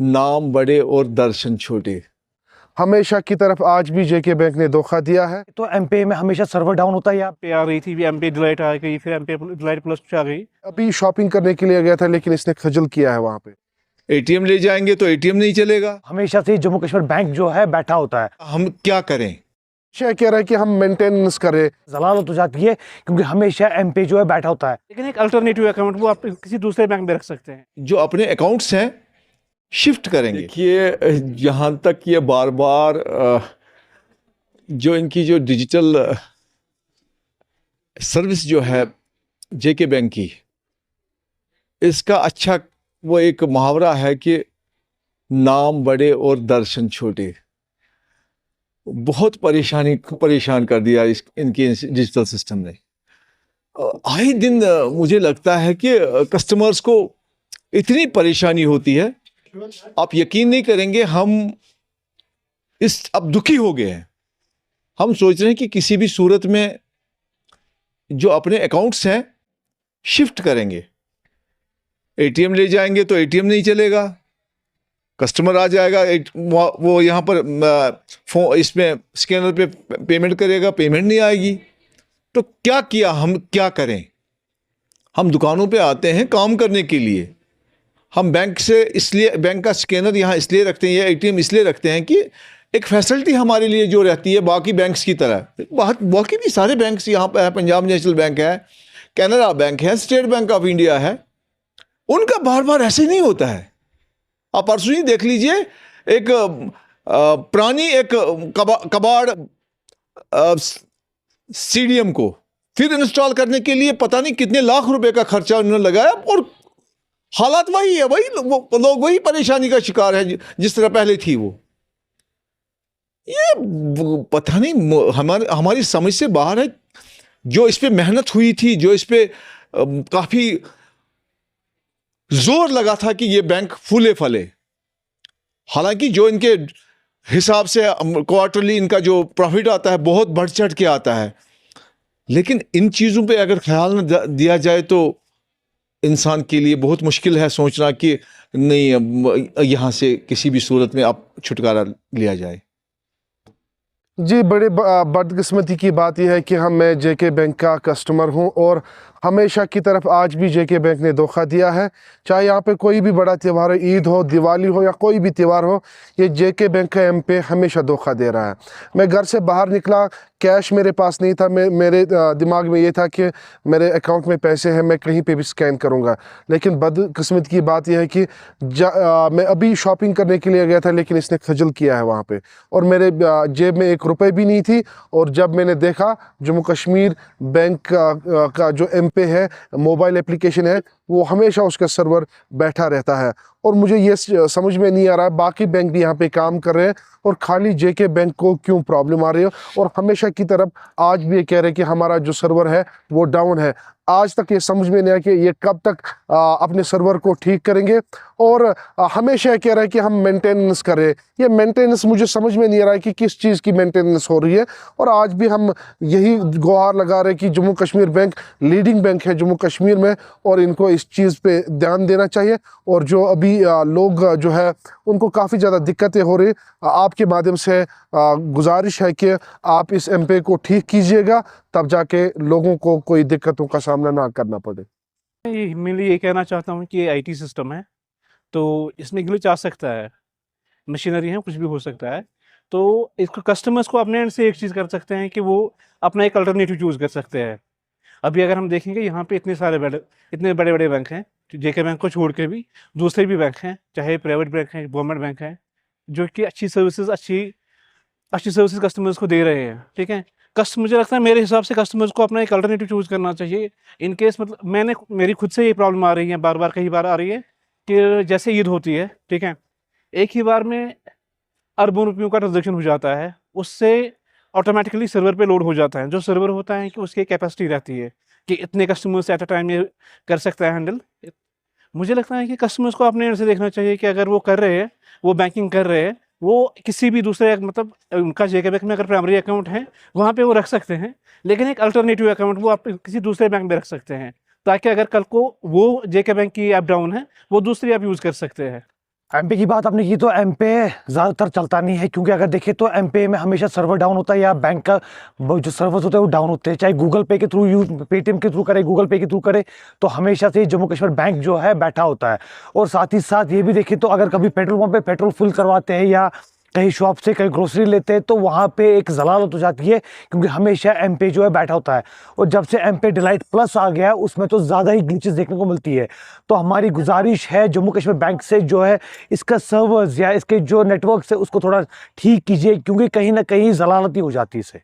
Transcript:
नाम बड़े और दर्शन छोटे। हमेशा की तरफ आज भी जेके बैंक ने धोखा दिया है। तो एमपे में हमेशा सर्वर डाउन होता है। यहाँ पे आ रही थी, एमपे डिलाइट आ गई, फिर एमपे डिलाइट प्लस आ गई। अभी शॉपिंग करने के लिए गया था लेकिन इसने खजल किया है। वहाँ पे एटीएम ले जाएंगे तो एटीएम नहीं चलेगा। हमेशा से जम्मू कश्मीर बैंक जो है बैठा होता है। हम क्या करें? शेयर कह रहा है कि हम मेंटेनेंस करें। जलालत हो जाती है क्योंकि हमेशा एमपे जो है बैठा होता है। लेकिन एक अल्टरनेटिव अकाउंट वो आप किसी दूसरे बैंक में रख सकते हैं। जो अपने अकाउंट्स हैं शिफ्ट करेंगे। देखिए, जहाँ तक ये बार बार जो इनकी जो डिजिटल सर्विस जो है जेके बैंक की, इसका अच्छा वो एक मुहावरा है कि नाम बड़े और दर्शन छोटे। बहुत परेशान कर दिया इनके डिजिटल सिस्टम ने। आए दिन मुझे लगता है कि कस्टमर्स को इतनी परेशानी होती है, आप यकीन नहीं करेंगे। हम अब दुखी हो गए हैं। हम सोच रहे हैं कि किसी भी सूरत में जो अपने अकाउंट्स हैं शिफ्ट करेंगे। एटीएम ले जाएंगे तो एटीएम नहीं चलेगा। कस्टमर आ जाएगा, वो यहाँ पर इसमें स्कैनर पे पेमेंट करेगा, पेमेंट नहीं आएगी। तो क्या किया, हम क्या करें? हम दुकानों पे आते हैं काम करने के लिए। हम बैंक का स्कैनर यहाँ इसलिए रखते हैं या एटीएम इसलिए रखते हैं कि एक फैसिलिटी हमारे लिए जो रहती है बाकी बैंक्स की तरह। बाकी भी सारे बैंक्स यहाँ पे है, पंजाब नेशनल बैंक है, कैनरा बैंक है, स्टेट बैंक ऑफ इंडिया है, उनका बार बार ऐसे नहीं होता है। आप परसों ही देख लीजिए, एक पुरानी एक कबाड़ सीडीएम को फिर इंस्टॉल करने के लिए पता नहीं कितने लाख रुपए का खर्चा उन्होंने लगाया, और हालात वही है, लोग वही परेशानी का शिकार है जिस तरह पहले थी। वो ये पता नहीं हमारी समझ से बाहर है। जो इस पे मेहनत हुई थी, जो इस पे काफी जोर लगा था कि ये बैंक फूले फले, हालांकि जो इनके हिसाब से क्वार्टरली इनका जो प्रॉफिट आता है बहुत बढ़ चढ़ के आता है, लेकिन इन चीज़ों पे अगर ख्याल न दिया जाए तो इंसान के लिए बहुत मुश्किल है सोचना कि नहीं, यहाँ से किसी भी सूरत में आप छुटकारा लिया जाए। जी, बड़े बदकिस्मती की बात यह है कि मैं जेके बैंक का कस्टमर हूं और हमेशा की तरफ आज भी जेके बैंक ने धोखा दिया है। चाहे यहाँ पे कोई भी बड़ा त्यौहार हो, ईद हो, दिवाली हो या कोई भी त्यौहार हो, ये जेके बैंक का एमपे हमेशा धोखा दे रहा है। मैं घर से बाहर निकला, कैश मेरे पास नहीं था। मेरे दिमाग में ये था कि मेरे अकाउंट में पैसे हैं, मैं कहीं पे भी स्कैन करूँगा। लेकिन बदकिस्मत की बात यह है कि मैं अभी शॉपिंग करने के लिए गया था लेकिन इसने खजल किया है वहाँ पे, और मेरे जेब में ₹1 भी नहीं थी। और जब मैंने देखा जम्मू कश्मीर बैंक का जो एमपे है, मोबाइल एप्लीकेशन है, वो हमेशा उसका सर्वर बैठा रहता है। और मुझे ये समझ में नहीं आ रहा है बाकी बैंक भी यहाँ पे काम कर रहे हैं और खाली जेके बैंक को क्यों प्रॉब्लम आ रही है। और हमेशा की तरफ आज भी ये कह रहे हैं कि हमारा जो सर्वर है वो डाउन है। आज तक ये समझ में नहीं आया कि ये कब तक अपने सर्वर को ठीक करेंगे। और हमेशा कह रहा है कि हम मेंटेनेंस करें। ये मेंटेनेंस मुझे समझ में नहीं आ रहा है कि किस चीज़ की मेंटेनेंस हो रही है। और आज भी हम यही गुहार लगा रहे हैं कि Jammu Kashmir bank leading bank है जम्मू कश्मीर में, और इनको इस चीज़ पे ध्यान देना चाहिए। और जो अभी लोग जो है उनको काफ़ी ज़्यादा दिक्कतें हो रही, आपके माध्यम से गुजारिश है कि आप इस एमपे को ठीक कीजिएगा, तब जाके लोगों को कोई दिक्कतों का सामना ना करना पड़े। मैं ये कहना चाहता हूँ कि ये आईटी सिस्टम है, तो इसमें ग्लिच आ सकता है, मशीनरी है, कुछ भी हो सकता है। तो इसको कस्टमर्स को अपने एंड से एक चीज़ कर सकते हैं कि वो अपना एक अल्टरनेटिव चूज़ कर सकते हैं। अभी अगर हम देखेंगे यहाँ पे इतने बड़े बड़े बैंक हैं, जेके बैंक को छोड़ के भी दूसरे भी बैंक हैं, चाहे प्राइवेट बैंक हैं, गवर्नमेंट बैंक हैं, जो कि अच्छी सर्विसेज कस्टमर्स को दे रहे हैं। ठीक है, मुझे लगता है मेरे हिसाब से कस्टमर्स को अपना एक अल्टरनेटिव चूज़ करना चाहिए। इन केस मतलब मेरी खुद से ये प्रॉब्लम आ रही है, बार बार कई बार आ रही है कि जैसे ईद होती है, ठीक है, एक ही बार में अरबों रुपयों का ट्रांजेक्शन हो जाता है, उससे ऑटोमेटिकली सर्वर पे लोड हो जाता है। जो सर्वर होता है कि उसकी कैपेसिटी रहती है कि इतने कस्टमर्स एट अ टाइम ये कर सकता है हैंडल। मुझे लगता है कि कस्टमर्स को अपने एंड से देखना चाहिए कि अगर वो कर रहे हैं, वो बैंकिंग कर रहे हैं, वो किसी भी दूसरे मतलब उनका जेके बैंक में अगर प्राइमरी अकाउंट है वहाँ पे वो रख सकते हैं, लेकिन एक अल्टरनेटिव अकाउंट वो आप किसी दूसरे बैंक में रख सकते हैं, ताकि अगर कल को वो जेके बैंक की ऐप डाउन है वो दूसरी ऐप यूज़ कर सकते हैं। एमपे की बात आपने की तो एमपे ज़्यादातर चलता नहीं है, क्योंकि अगर देखें तो एमपे में हमेशा सर्वर डाउन होता है या बैंक का वो जो सर्वर्स होते हैं वो डाउन होते हैं, चाहे गूगल पे के थ्रू यूज पेटीएम के थ्रू करे, गूगल पे के थ्रू करे, तो हमेशा से जम्मू कश्मीर बैंक जो है बैठा होता है। और साथ ही साथ ये भी देखें तो अगर कभी पेट्रोल पंप पे पेट्रोल फुल करवाते हैं या कहीं शॉप से कहीं ग्रोसरी लेते हैं तो वहाँ पे एक जलालत हो जाती है, क्योंकि हमेशा एमपे जो है बैठा होता है। और जब से एमपे डिलाइट प्लस आ गया है उसमें तो ज़्यादा ही ग्लिचेस देखने को मिलती है। तो हमारी गुजारिश है जम्मू कश्मीर बैंक से जो है इसका सर्वर्स या इसके जो नेटवर्क है उसको थोड़ा ठीक कीजिए, क्योंकि कहीं ना कहीं जलालत ही हो जाती है इससे।